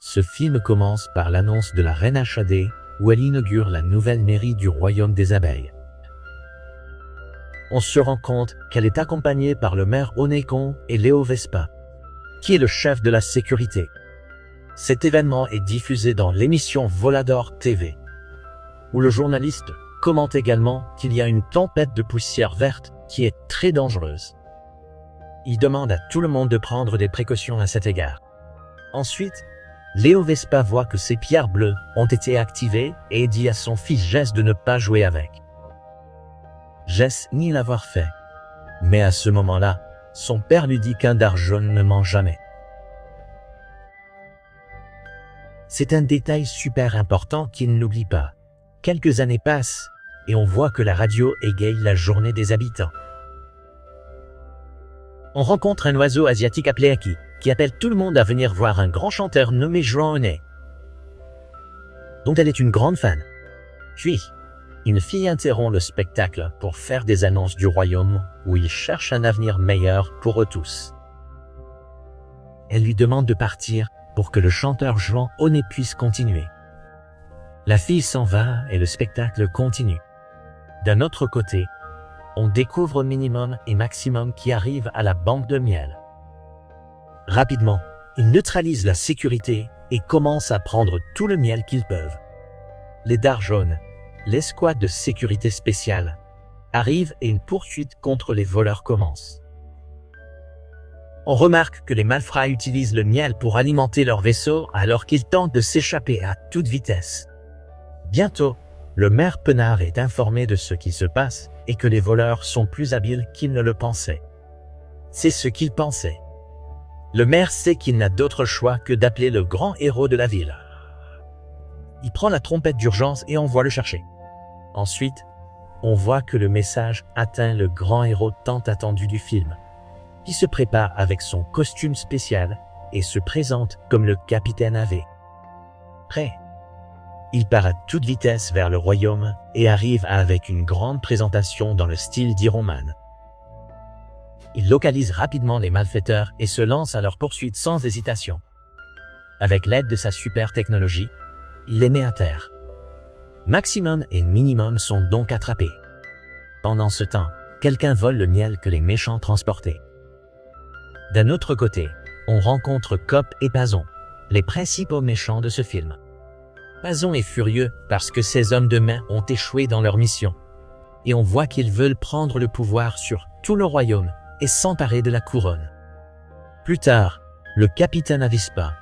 Ce film commence par l'annonce de la reine Ashadé, où elle inaugure la nouvelle mairie du royaume des abeilles. On se rend compte qu'elle est accompagnée par le maire Onekon et Léo Vespa, qui est le chef de la sécurité. Cet événement est diffusé dans l'émission Volador TV, où le journaliste commente également qu'il y a une tempête de poussière verte qui est très dangereuse. Il demande à tout le monde de prendre des précautions à cet égard. Ensuite, Léo Vespa voit que ces pierres bleues ont été activées et dit à son fils Jess de ne pas jouer avec. Jess nie l'avoir fait. Mais à ce moment-là, son père lui dit qu'un dard jaune ne ment jamais. C'est un détail super important qu'il n'oublie pas. Quelques années passent et on voit que la radio égaye la journée des habitants. On rencontre un oiseau asiatique appelé Aki, qui appelle tout le monde à venir voir un grand chanteur nommé Joan, dont elle est une grande fan. Puis, une fille interrompt le spectacle pour faire des annonces du royaume où il cherche un avenir meilleur pour eux tous. Elle lui demande de partir pour que le chanteur Joan puisse continuer. La fille s'en va et le spectacle continue. D'un autre côté, on découvre Minimum et Maximum qui arrivent à la banque de miel. Rapidement, ils neutralisent la sécurité et commencent à prendre tout le miel qu'ils peuvent. Les dards jaunes, l'escouade de sécurité spéciale, arrivent et une poursuite contre les voleurs commence. On remarque que les malfrats utilisent le miel pour alimenter leur vaisseau alors qu'ils tentent de s'échapper à toute vitesse. Bientôt, le maire Penard est informé de ce qui se passe et que les voleurs sont plus habiles qu'ils ne le pensaient. C'est ce qu'il pensait. Le maire sait qu'il n'a d'autre choix que d'appeler le grand héros de la ville. Il prend la trompette d'urgence et envoie le chercher. Ensuite, on voit que le message atteint le grand héros tant attendu du film, qui se prépare avec son costume spécial et se présente comme le capitaine AV. Prêt. Il part à toute vitesse vers le royaume et arrive avec une grande présentation dans le style d'Iron Man. Il localise rapidement les malfaiteurs et se lance à leur poursuite sans hésitation. Avec l'aide de sa super technologie, il les met à terre. Maximum et Minimum sont donc attrapés. Pendant ce temps, quelqu'un vole le miel que les méchants transportaient. D'un autre côté, on rencontre Cop et Pazon, les principaux méchants de ce film. Pazon est furieux parce que ses hommes de main ont échoué dans leur mission. Et on voit qu'ils veulent prendre le pouvoir sur tout le royaume et s'emparer de la couronne. Plus tard, le capitaine Avispa,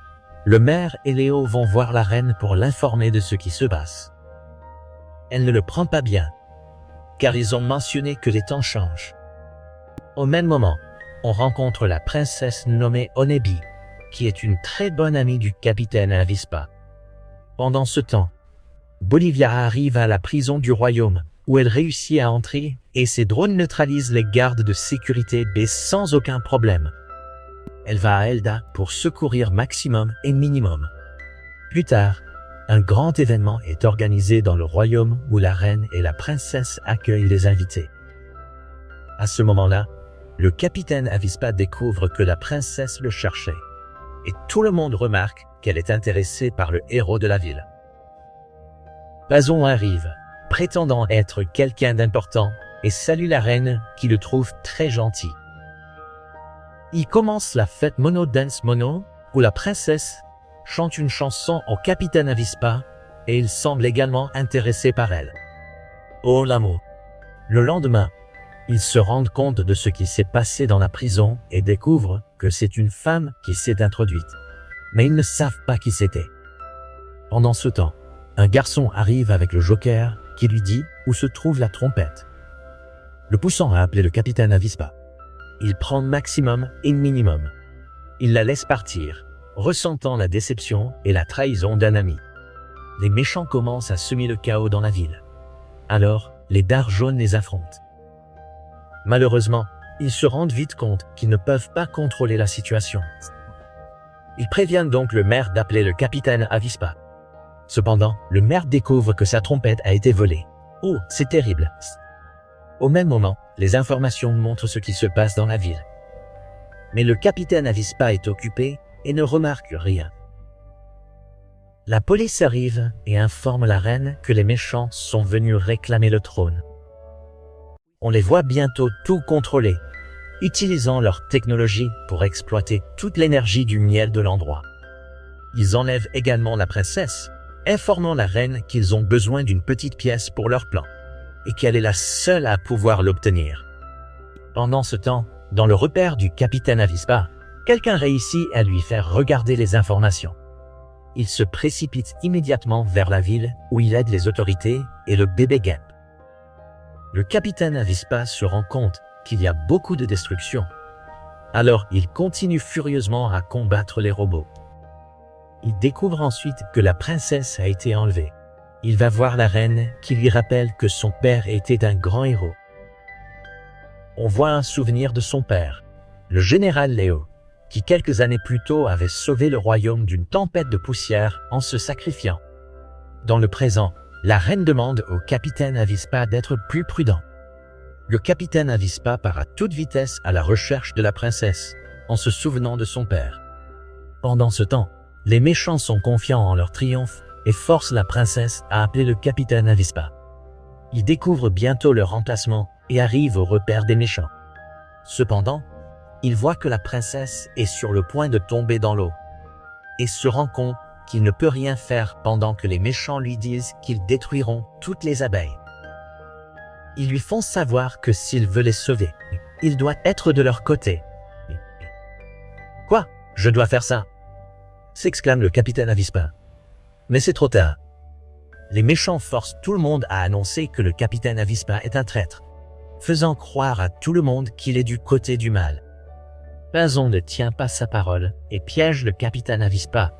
le maire et Léo vont voir la reine pour l'informer de ce qui se passe. Elle ne le prend pas bien, car ils ont mentionné que les temps changent. Au même moment, on rencontre la princesse nommée Onebi, qui est une très bonne amie du capitaine Avispa. Pendant ce temps, Bolivia arrive à la prison du royaume, où elle réussit à entrer et ses drones neutralisent les gardes de sécurité B sans aucun problème. Elle va à Elda pour secourir Maximum et Minimum. Plus tard, un grand événement est organisé dans le royaume où la reine et la princesse accueillent les invités. À ce moment-là, le capitaine Avispa découvre que la princesse le cherchait, et tout le monde remarque qu'elle est intéressée par le héros de la ville. Pazon arrive, prétendant être quelqu'un d'important, et salue la reine qui le trouve très gentil. Il commence la fête Mono Dance Mono, où la princesse chante une chanson au capitaine Avispa, et il semble également intéressé par elle. Oh l'amour! Le lendemain, ils se rendent compte de ce qui s'est passé dans la prison et découvrent que c'est une femme qui s'est introduite. Mais ils ne savent pas qui c'était. Pendant ce temps, un garçon arrive avec le joker qui lui dit où se trouve la trompette. Le poussant à appeler le capitaine Avispa. Il prend Maximum et Minimum. Il la laisse partir, ressentant la déception et la trahison d'un ami. Les méchants commencent à semer le chaos dans la ville. Alors, les dards jaunes les affrontent. Malheureusement, ils se rendent vite compte qu'ils ne peuvent pas contrôler la situation. Ils préviennent donc le maire d'appeler le capitaine Avispa. Cependant, le maire découvre que sa trompette a été volée. Oh, c'est terrible! Au même moment, les informations montrent ce qui se passe dans la ville. Mais le capitaine Avispa est occupé et ne remarque rien. La police arrive et informe la reine que les méchants sont venus réclamer le trône. On les voit bientôt tout contrôler, utilisant leur technologie pour exploiter toute l'énergie du miel de l'endroit. Ils enlèvent également la princesse, informant la reine qu'ils ont besoin d'une petite pièce pour leur plan, et qu'elle est la seule à pouvoir l'obtenir. Pendant ce temps, dans le repère du capitaine Avispa, quelqu'un réussit à lui faire regarder les informations. Il se précipite immédiatement vers la ville où il aide les autorités et le bébé Gap. Le capitaine Avispa se rend compte qu'il y a beaucoup de destruction. Alors il continue furieusement à combattre les robots. Il découvre ensuite que la princesse a été enlevée. Il va voir la reine qui lui rappelle que son père était un grand héros. On voit un souvenir de son père, le général Léo, qui quelques années plus tôt avait sauvé le royaume d'une tempête de poussière en se sacrifiant. Dans le présent, la reine demande au capitaine Avispa d'être plus prudent. Le capitaine Avispa part à toute vitesse à la recherche de la princesse, en se souvenant de son père. Pendant ce temps, les méchants sont confiants en leur triomphe et forcent la princesse à appeler le capitaine Avispa. Ils découvrent bientôt leur emplacement et arrivent au repère des méchants. Cependant, ils voient que la princesse est sur le point de tomber dans l'eau et se rend compte qu'il ne peut rien faire pendant que les méchants lui disent qu'ils détruiront toutes les abeilles. Ils lui font savoir que s'il veut les sauver, il doit être de leur côté. « Quoi? Je dois faire ça ?» s'exclame le capitaine Avispa. Mais c'est trop tard. Les méchants forcent tout le monde à annoncer que le capitaine Avispa est un traître, faisant croire à tout le monde qu'il est du côté du mal. Pinzon ne tient pas sa parole et piège le capitaine Avispa,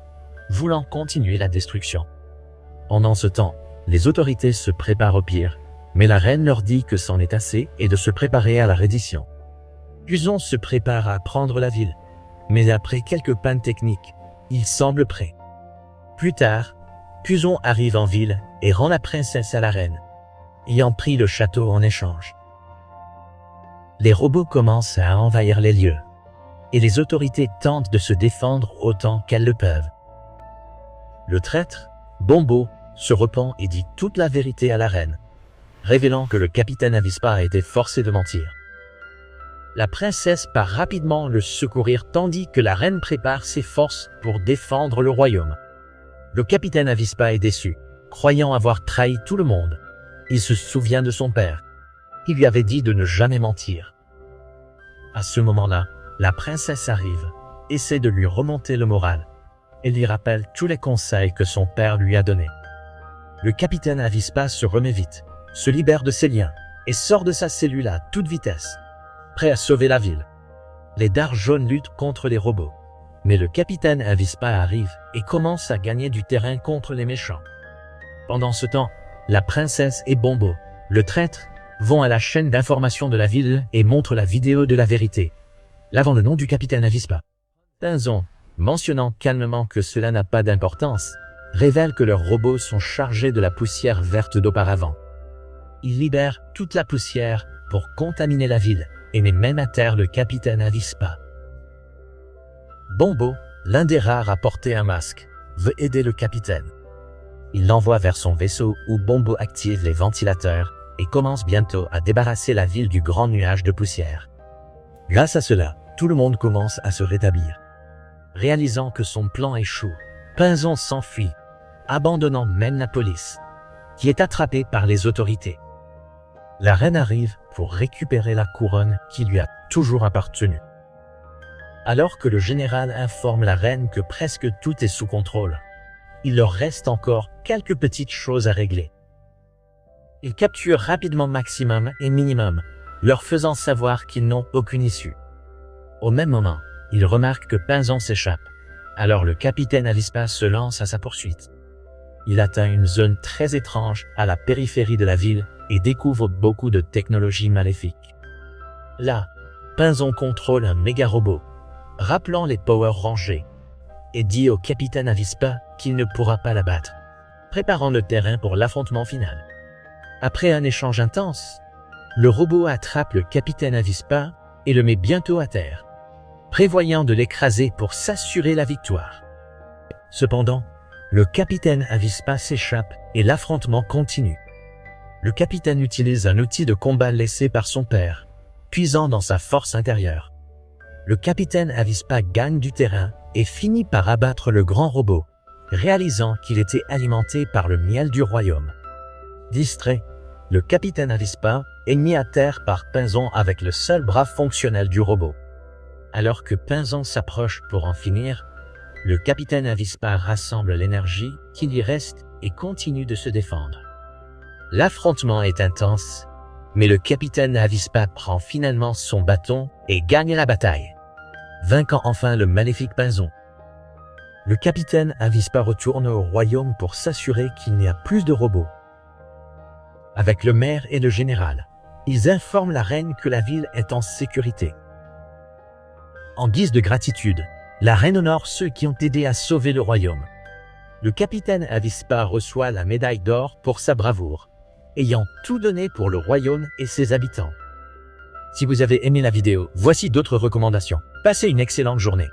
voulant continuer la destruction. Pendant ce temps, les autorités se préparent au pire, mais la reine leur dit que c'en est assez et de se préparer à la reddition. Pinzon se prépare à prendre la ville, mais après quelques pannes techniques, il semble prêt. Plus tard, Pinzon arrive en ville et rend la princesse à la reine, ayant pris le château en échange. Les robots commencent à envahir les lieux, et les autorités tentent de se défendre autant qu'elles le peuvent. Le traître, Bombo, se repent et dit toute la vérité à la reine, révélant que le capitaine Avispa a été forcé de mentir. La princesse part rapidement le secourir tandis que la reine prépare ses forces pour défendre le royaume. Le capitaine Avispa est déçu, croyant avoir trahi tout le monde. Il se souvient de son père. Il lui avait dit de ne jamais mentir. À ce moment-là, la princesse arrive, essaie de lui remonter le moral et lui rappelle tous les conseils que son père lui a donnés. Le capitaine Avispa se remet vite, se libère de ses liens et sort de sa cellule à toute vitesse, prêt à sauver la ville. Les dards jaunes luttent contre les robots, mais le capitaine Avispa arrive et commence à gagner du terrain contre les méchants. Pendant ce temps, la princesse et Bombo, le traître, vont à la chaîne d'information de la ville et montrent la vidéo de la vérité, lavant le nom du capitaine Avispa. Pinzon, mentionnant calmement que cela n'a pas d'importance, révèle que leurs robots sont chargés de la poussière verte d'auparavant. Ils libèrent toute la poussière pour contaminer la ville et met même à terre le capitaine Avispa. Bombo, l'un des rares à porter un masque, veut aider le capitaine. Il l'envoie vers son vaisseau où Bombo active les ventilateurs et commence bientôt à débarrasser la ville du grand nuage de poussière. Grâce à cela, tout le monde commence à se rétablir. Réalisant que son plan échoue, Pinzon s'enfuit, abandonnant même la police, qui est attrapée par les autorités. La reine arrive pour récupérer la couronne qui lui a toujours appartenu. Alors que le général informe la reine que presque tout est sous contrôle, il leur reste encore quelques petites choses à régler. Il capture rapidement Maximum et Minimum, leur faisant savoir qu'ils n'ont aucune issue. Au même moment, il remarque que Pinzon s'échappe. Alors le capitaine Avispa se lance à sa poursuite. Il atteint une zone très étrange à la périphérie de la ville et découvre beaucoup de technologies maléfiques. Là, Pinzon contrôle un méga robot, rappelant les Power Rangers, et dit au capitaine Avispa qu'il ne pourra pas l'abattre, préparant le terrain pour l'affrontement final. Après un échange intense, le robot attrape le capitaine Avispa et le met bientôt à terre, prévoyant de l'écraser pour s'assurer la victoire. Cependant, Le capitaine Avispa s'échappe et l'affrontement continue. Le capitaine utilise un outil de combat laissé par son père, puisant dans sa force intérieure. Le capitaine Avispa gagne du terrain et finit par abattre le grand robot, réalisant qu'il était alimenté par le miel du royaume. Distrait, le capitaine Avispa est mis à terre par Pinzon avec le seul bras fonctionnel du robot. Alors que Pinzon s'approche pour en finir, le capitaine Avispa rassemble l'énergie qui lui reste et continue de se défendre. L'affrontement est intense, mais le capitaine Avispa prend finalement son bâton et gagne la bataille, vainquant enfin le maléfique Pinzon. Le capitaine Avispa retourne au royaume pour s'assurer qu'il n'y a plus de robots. Avec le maire et le général, ils informent la reine que la ville est en sécurité. En guise de gratitude, la reine honore ceux qui ont aidé à sauver le royaume. Le capitaine Avispa reçoit la médaille d'or pour sa bravoure, ayant tout donné pour le royaume et ses habitants. Si vous avez aimé la vidéo, voici d'autres recommandations. Passez une excellente journée.